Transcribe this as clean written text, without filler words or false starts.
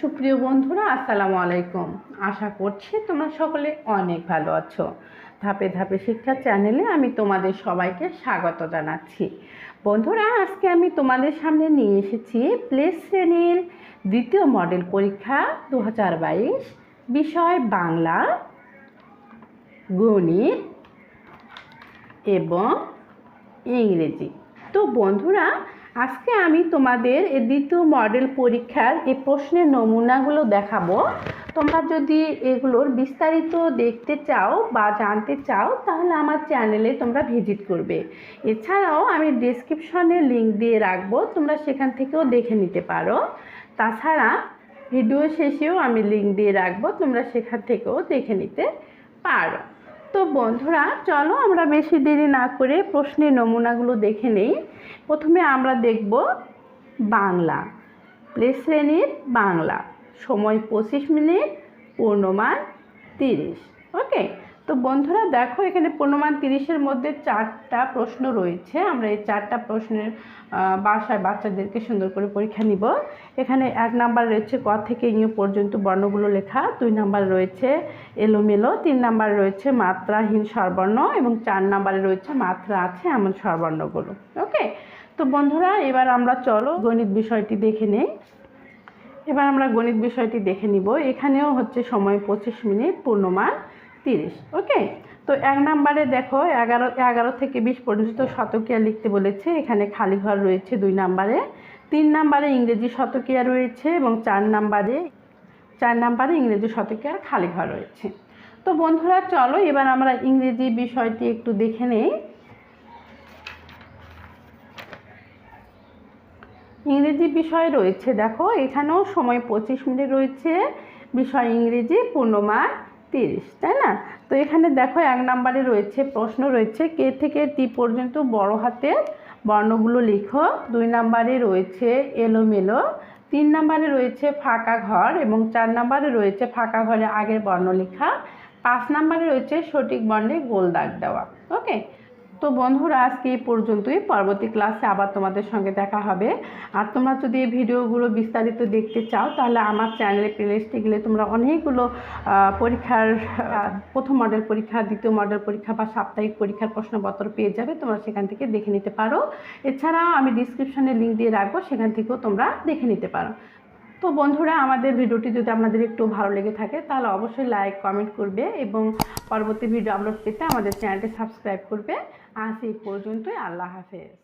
সুপ্রিয় বন্ধুরা, আসসালামু আলাইকুম। আশা করছি তোমরা সকলে অনেক ভালো আছো। ধাপে ধাপে শিক্ষা চ্যানেলে আমি তোমাদের সবাইকে স্বাগত জানাচ্ছি। বন্ধুরা, আজকে আমি তোমাদের সামনে নিয়ে এসেছি প্লে শ্রেণীর দ্বিতীয় মডেল পরীক্ষা 2022, বিষয় বাংলা, গণিত এবং ইংরেজি। তো বন্ধুরা, আজকে আমি তোমাদের এই দ্বিতীয় মডেল পরীক্ষার এই প্রশ্নের নমুনাগুলো দেখাবো। তোমরা যদি এগুলোর বিস্তারিত দেখতে চাও বা জানতে চাও তাহলে আমার চ্যানেলে তোমরা ভিজিট করবে। এছাড়াও আমি ডেসক্রিপশনে লিংক দিয়ে রাখবো, তোমরা সেখান থেকেও দেখে নিতে পারো। তাছাড়া ভিডিও শেষেও আমি লিংক দিয়ে রাখবো, তোমরা সেখান থেকেও দেখে নিতে পারো। তো বন্ধুরা, চলো আমরা বেশি দেরি না করে প্রশ্নের নমুনাগুলো দেখে নেই। প্রথমে আমরা দেখব বাংলা, প্লে শ্রেণীর বাংলা, সময় 25 মিনিট, পূর্ণমান 30। ওকে, তো বন্ধুরা দেখো, এখানে পূর্ণমান 30-এর মধ্যে 4টা প্রশ্ন রয়েছে। আমরা এই 4টা প্রশ্নের বাসায় বাচ্চাদেরকে সুন্দর করে পরীক্ষা নিব। এখানে 1 নাম্বার রয়েছে ক থেকে ঞ পর্যন্ত বর্ণগুলো লেখা, 2 নাম্বার রয়েছে এলোমেলো, 3 নাম্বার রয়েছে মাত্রাহীন স্বরবর্ণ এবং 4 নাম্বারে রয়েছে মাত্রা আছে এমন স্বরবর্ণগুলো। ওকে, তো বন্ধুরা এবার আমরা চলো গণিত বিষয়টি দেখে নেই। এবার আমরা গণিত বিষয়টি দেখে নিব। এখানেও হচ্ছে সময় 25 মিনিট, পূর্ণমান 30। ওকে, তো 1 নাম্বারে দেখো 11 থেকে 20 পর্যন্ত শতকীয়া লিখতে বলেছে। এখানে খালি ঘর রয়েছে 2 নাম্বারে। 3 নাম্বারে ইংরেজি শতকীয়া রয়েছে এবং 4 নাম্বারে ইংরেজি শতকীয়ার খালি ঘর রয়েছে। তো বন্ধুরা চলো এবার আমরা ইংরেজি বিষয়টি একটু দেখে নেই। ইংরেজি বিষয় রয়েছে, দেখো এখানেও সময় 25 মিনিট রয়েছে, বিষয় ইংরেজি, পূর্ণমান 30, তাই না? তো এখানে দেখো 1 নাম্বারে রয়েছে প্রশ্ন রয়েছে কে থেকে টি পর্যন্ত বড় হাতের বর্ণগুলো লিখো। 2 নাম্বারে রয়েছে এলোমেলো, 3 নাম্বারে রয়েছে ফাঁকা ঘর এবং 4 নাম্বারে রয়েছে ফাঁকা ঘরে আগের বর্ণ লেখা, 5 নাম্বারে রয়েছে সঠিক বর্ণে গোল দাগ দেওয়া। ওকে, তো বন্ধুরা আজকে এই পর্যন্তই। পরবর্তী ক্লাসে আবার তোমাদের সঙ্গে দেখা হবে। আর তোমরা যদি এই ভিডিওগুলো বিস্তারিত দেখতে চাও তাহলে আমার চ্যানেলে প্লেলিস্টে গেলে তোমরা অনেকগুলো পরীক্ষার প্রথম মডেল পরীক্ষা, দ্বিতীয় মডেল পরীক্ষা বা সাপ্তাহিক পরীক্ষার প্রশ্নপত্র পেয়ে যাবে। তোমরা সেখান থেকে দেখে নিতে পারো। এছাড়াও আমি ডিসক্রিপশনে লিংক দিয়ে রাখবো, সেখান থেকেও তোমরা দেখে নিতে পারো। তো বন্ধুরা, আমাদের ভিডিওটি যদি আপনাদের একটু ভালো লেগে থাকে তাহলে অবশ্যই লাইক, কমেন্ট করবে এবং পরবর্তী ভিডিও আপলোড পেতে আমাদের চ্যানেলটি সাবস্ক্রাইব করবে। আজ এই পর্যন্তই। আল্লাহ হাফেজ।